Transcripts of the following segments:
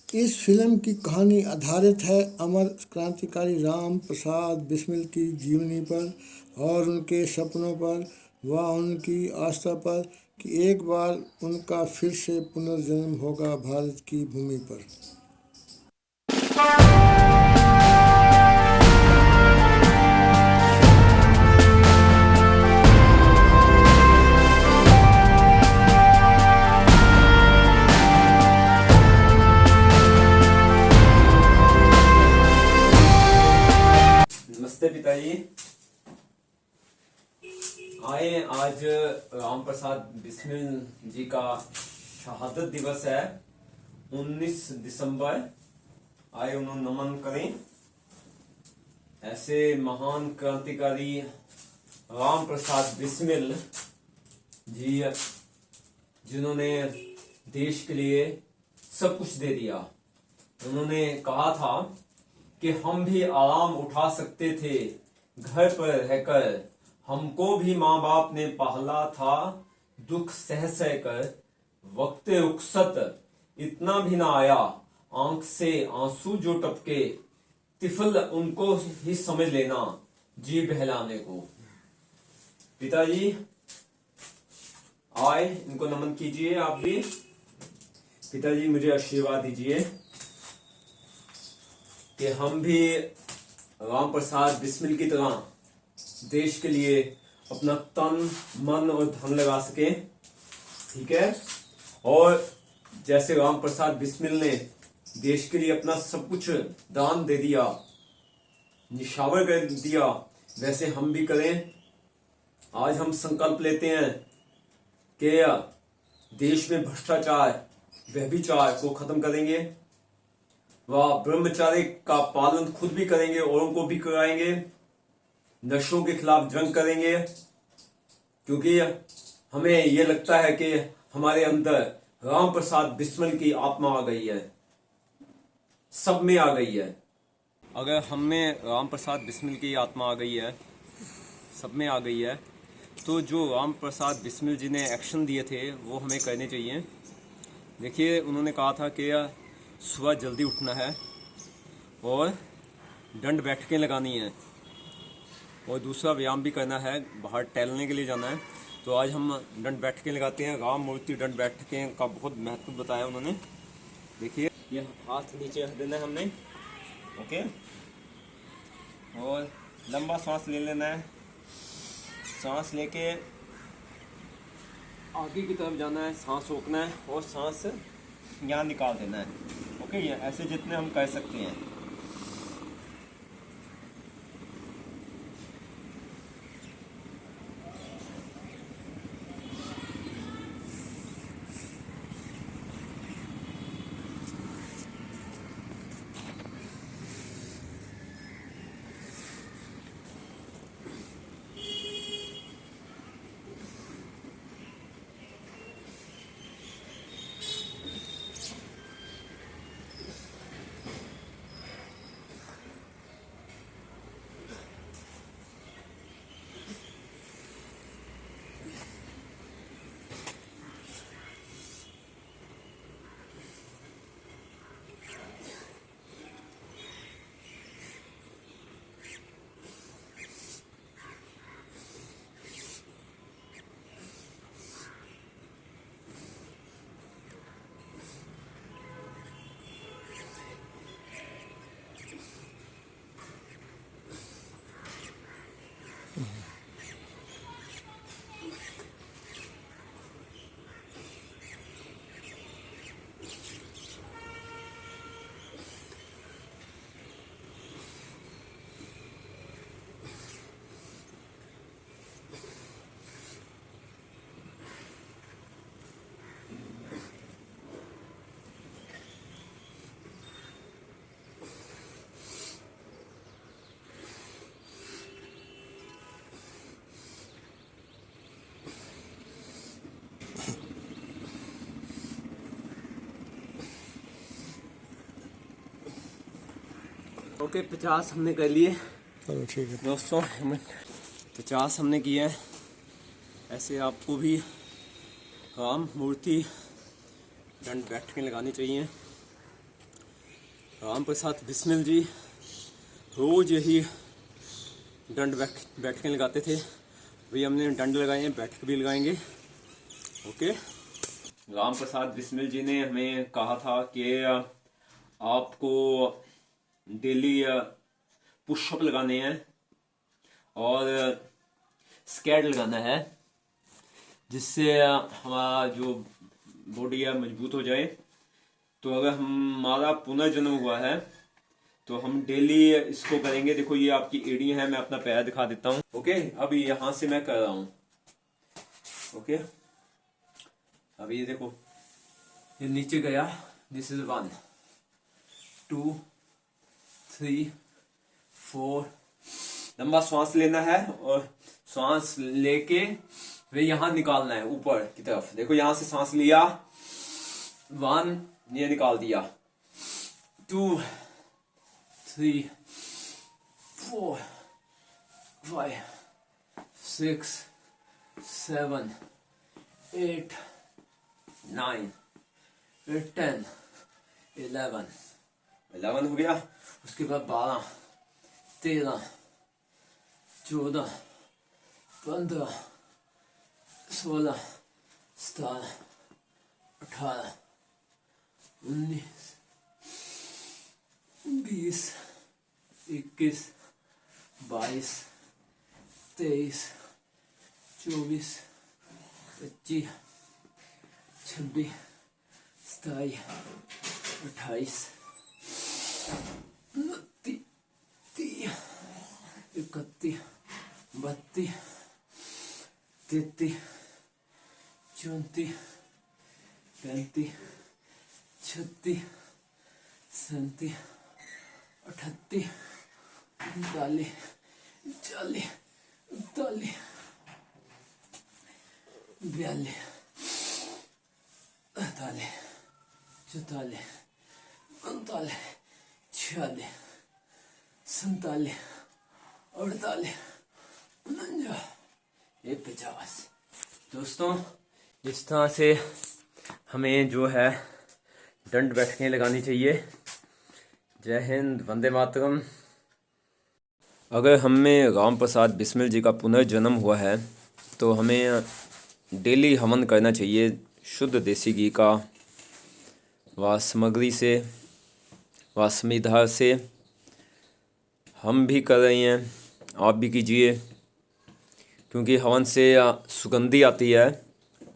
इस फिल्म की कहानी आधारित है अमर क्रांतिकारी राम प्रसाद बिस्मिल की जीवनी पर और उनके सपनों पर व उनकी आस्था पर कि एक बार उनका फिर से पुनर्जन्म होगा भारत की भूमि पर। नमस्ते पिताजी। आए आज राम प्रसाद बिस्मिल जी का शहादत दिवस है 19 दिसंबर। आए उन्हें नमन करें। ऐसे महान क्रांतिकारी राम प्रसाद बिस्मिल जी जिन्होंने देश के लिए सब कुछ दे दिया। उन्होंने कहा था कि हम भी आराम उठा सकते थे घर पर रहकर, हमको भी माँ बाप ने पाला था दुख सह सह कर, वक्त रुखसत इतना भी ना आया, आंख से आंसू जो टपके, तिफल उनको ही समझ लेना जी बहलाने को। पिताजी आए, इनको नमन कीजिए आप भी। पिताजी मुझे आशीर्वाद दीजिए कि हम भी राम प्रसाद बिस्मिल की तरह देश के लिए अपना तन मन और धन लगा सके, ठीक है। और जैसे राम प्रसाद बिस्मिल ने देश के लिए अपना सब कुछ दान दे दिया, निशावर कर दिया, वैसे हम भी करें। आज हम संकल्प लेते हैं कि देश में भ्रष्टाचार व्यभिचार को खत्म करेंगे, वह ब्रह्मचार्य का पालन खुद भी करेंगे, औरों को भी कराएंगे, नशों के खिलाफ जंग करेंगे, क्योंकि हमें यह लगता है कि हमारे अंदर राम प्रसाद बिस्मिल की आत्मा आ गई है, सब में आ गई है। अगर हम में राम प्रसाद बिस्मिल की आत्मा आ गई है, सब में आ गई है, तो जो राम प्रसाद बिस्मिल जी ने एक्शन दिए थे वो हमें करने चाहिए। देखिए, उन्होंने कहा था कि सुबह जल्दी उठना है और दंड बैठकें लगानी है और दूसरा व्यायाम भी करना है, बाहर टहलने के लिए जाना है। तो आज हम दंड बैठकें लगाते हैं। राम मूर्ति दंड बैठकें का बहुत महत्व बताया उन्होंने। देखिए, ये हाथ नीचे रख देना है हमने, ओके, और लंबा सांस ले लेना है। सांस लेके आगे की तरफ जाना है, सांस रोकना है और सांस यहाँ निकाल देना है, ओके। ये ऐसे जितने हम कर सकते हैं। ओके, 50 हमने कर लिए। चलो ठीक है दोस्तों, 50 हमने किए हैं। ऐसे आपको भी राम मूर्ति दंड बैठकें लगानी चाहिए राम प्रसाद बिस्मिल जी रोज यही दंड बैठकें लगाते थे। वही हमने दंड लगाए हैं, बैठक भी लगाएंगे। ओके। राम प्रसाद बिस्मिल जी ने हमें कहा था कि आपको डेली पुशअप लगाने हैं और स्क्वाट लगाना है, जिससे हमारा जो बॉडी है मजबूत हो जाए। तो अगर हमारा पुनर्जन्म हुआ है तो हम डेली इसको करेंगे। देखो ये आपकी एड़ी है, मैं अपना पैर दिखा देता हूँ। ओके, अभी यहां से मैं कर रहा हूं। ओके, अभी ये देखो, ये नीचे गया। This is 1 2 3 4। लंबा श्वास लेना है और श्वास लेके वे यहां निकालना है ऊपर की तरफ। देखो यहां से सांस लिया, 1, ये निकाल दिया, 2 3 4 5 6 7 8 9 10 11 हो गया। उसके बाद 12 13 14 15 16 17 18 19 20 21 22 23 24 25 26 27 28 29 30 31 32 33 34 35 36 37 38 39 40 41 42 43 44 45 46 47 48 49 50। दोस्तों, जिस तरह से हमें जो है दंड बैठकें लगानी चाहिए। जय हिंद, वंदे मातरम। अगर हम में राम प्रसाद बिस्मिल जी का पुनर्जन्म हुआ है तो हमें डेली हवन करना चाहिए शुद्ध देसी घी का, व सामग्री से, व समिधार से। हम भी कर रहे हैं, आप भी कीजिए, क्योंकि हवन से सुगंधी आती है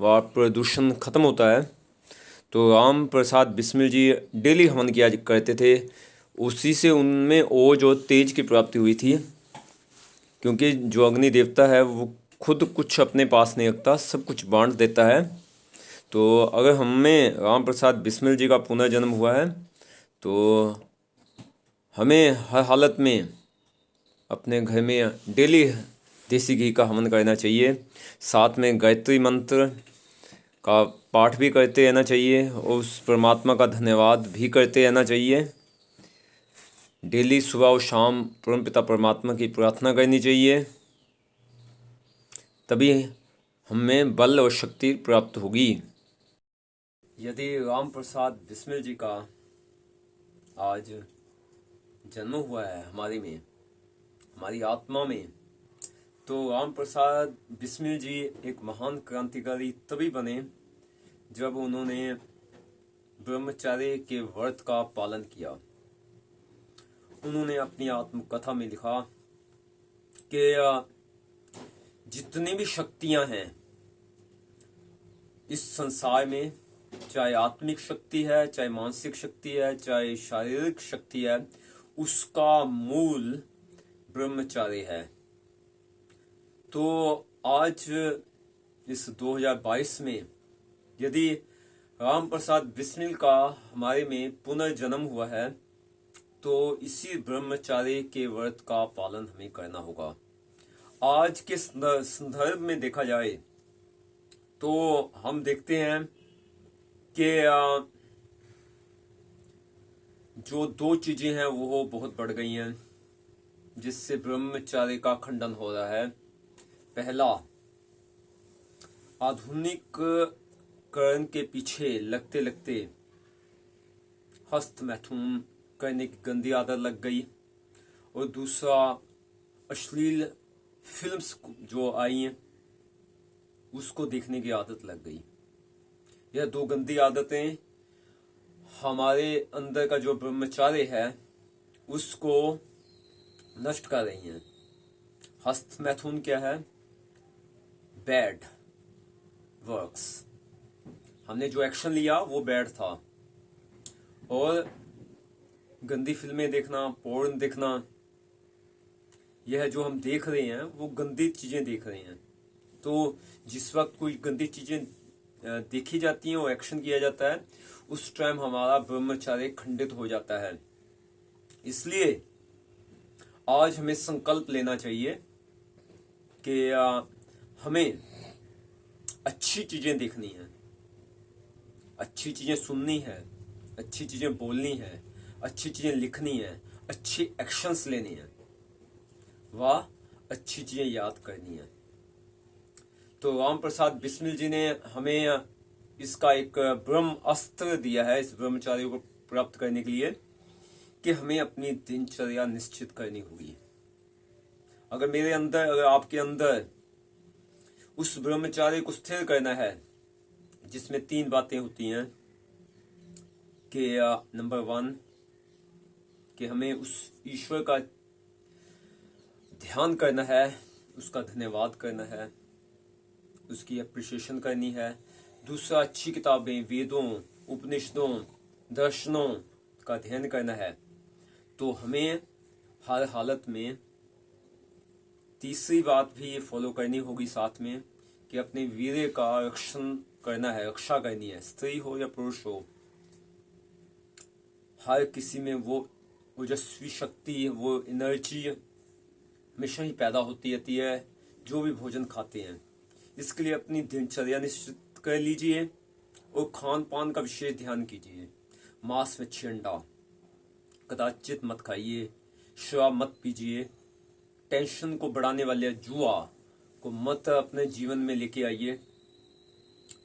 व प्रदूषण खत्म होता है। तो राम प्रसाद बिस्मिल जी डेली हवन किया करते थे, उसी से उनमें ओज और तेज की प्राप्ति हुई थी। क्योंकि जो अग्नि देवता है वो खुद कुछ अपने पास नहीं रखता, सब कुछ बांट देता है। तो अगर हम में राम प्रसाद बिस्मिल जी का पुनर्जन्म हुआ है तो हमें हर हालत में अपने घर में डेली देसी घी का हवन करना चाहिए। साथ में गायत्री मंत्र का पाठ भी करते रहना चाहिए और उस परमात्मा का धन्यवाद भी करते रहना चाहिए। डेली सुबह और शाम परमपिता परमात्मा की प्रार्थना करनी चाहिए, तभी हमें बल और शक्ति प्राप्त होगी। यदि राम प्रसाद बिस्मिल जी का आज जन्म हुआ है हमारी आत्मा में, तो राम प्रसाद बिस्मिल जी एक महान क्रांतिकारी तभी बने जब उन्होंने ब्रह्मचर्य के व्रत का पालन किया। उन्होंने अपनी आत्मकथा में लिखा कि जितनी भी शक्तियां हैं इस संसार में, चाहे आत्मिक शक्ति है, चाहे मानसिक शक्ति है, चाहे शारीरिक शक्ति है, उसका मूल ब्रह्मचर्य है। तो आज इस 2022 में यदि राम प्रसाद बिस्मिल का हमारे में पुनर्जन्म हुआ है तो इसी ब्रह्मचर्य के व्रत का पालन हमें करना होगा। आज के संदर्भ में देखा जाए तो हम देखते हैं कि जो 2 चीजें हैं वो बहुत बढ़ गई हैं जिससे ब्रह्मचर्य का खंडन हो रहा है। पहला, आधुनिककरण के पीछे लगते लगते हस्त मैथुन, करने की गंदी आदत लग गई, और दूसरा अश्लील फिल्म्स जो आई हैं उसको देखने की आदत लग गई। यह दो गंदी आदतें हमारे अंदर का जो ब्रह्मचार्य है उसको नष्ट कर रही हैं। हस्त मैथुन क्या है? Bad works. हमने जो एक्शन लिया वो बैड था, और गंदी फिल्में देखना, पोर्न देखना, यह जो हम देख रहे हैं वो गंदी चीजें देख रहे हैं। तो जिस वक्त कोई गंदी चीजें देखी जाती हैं और एक्शन किया जाता है, उस टाइम हमारा ब्रह्मचर्य खंडित हो जाता है। इसलिए आज हमें संकल्प लेना चाहिए कि हमें अच्छी चीजें देखनी है, अच्छी चीजें सुननी है, अच्छी चीजें बोलनी है, अच्छी चीजें लिखनी है, अच्छी एक्शंस लेनी है, व अच्छी चीजें याद करनी है। तो राम प्रसाद बिस्मिल जी ने हमें इसका एक ब्रह्म अस्त्र दिया है इस ब्रह्मचार्य को प्राप्त करने के लिए, कि हमें अपनी दिनचर्या निश्चित करनी होगी। अगर मेरे अंदर, अगर आपके अंदर उस ब्रह्मचार्य को स्थिर करना है, जिसमें 3 बातें होती हैं कि नंबर 1 कि हमें उस ईश्वर का ध्यान करना है, उसका धन्यवाद करना है, उसकी अप्रिशिएशन करनी है। दूसरा, अच्छी किताबें, वेदों, उपनिषदों, दर्शनों का अध्ययन करना है। तो हमें हर हालत में तीसरी बात भी फॉलो करनी होगी साथ में, कि अपने वीर्य का रक्षण करना है, रक्षा करनी है। स्त्री हो या पुरुष हो, हर किसी में वो ओजस्वी शक्ति, वो एनर्जी हमेशा ही पैदा होती रहती है जो भी भोजन खाते हैं। इसके लिए अपनी दिनचर्या निश्चित कर लीजिए और खान पान का विशेष ध्यान कीजिए। मांस, मच्छी, अंडा कदाचित मत खाइए, शराब मत पीजिए, टेंशन को बढ़ाने वाले जुआ को मत अपने जीवन में लेके आइए।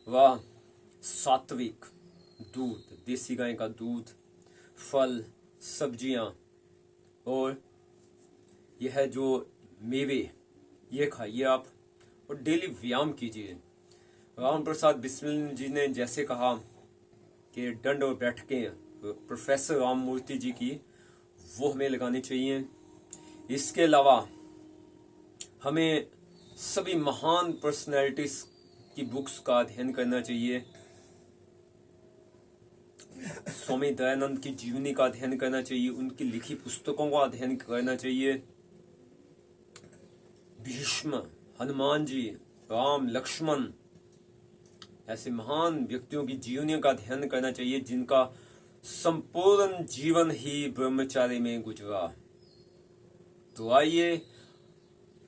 वह सात्विक दूध, देसी गाय का दूध, फल, सब्जियां और यह जो मेवे, ये खाइए आप, और डेली व्यायाम कीजिए। राम प्रसाद बिस्मिल जी ने जैसे कहा कि दंड और बैठकें प्रोफेसर राम मूर्ति जी की, वो हमें लगानी चाहिए। इसके अलावा हमें सभी महान पर्सनैलिटीज की बुक्स का अध्ययन करना चाहिए। स्वामी दयानंद की जीवनी का अध्ययन करना चाहिए, उनकी लिखी पुस्तकों का अध्ययन करना चाहिए। भीष्म, हनुमान जी, राम, लक्ष्मण, ऐसे महान व्यक्तियों की जीवनियों का अध्ययन करना चाहिए जिनका संपूर्ण जीवन ही ब्रह्मचार्य में गुजरा। तो आइए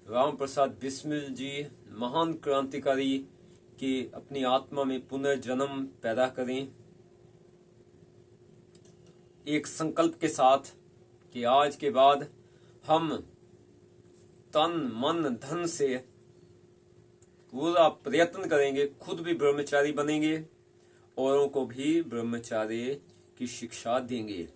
राम प्रसाद बिस्मिल जी, महान क्रांतिकारी, की अपनी आत्मा में पुनर्जन्म पैदा करें, एक संकल्प के साथ कि आज के बाद हम तन, मन, धन से पूरा प्रयत्न करेंगे, खुद भी ब्रह्मचारी बनेंगे, औरों को भी ब्रह्मचार्य की शिक्षा देंगे।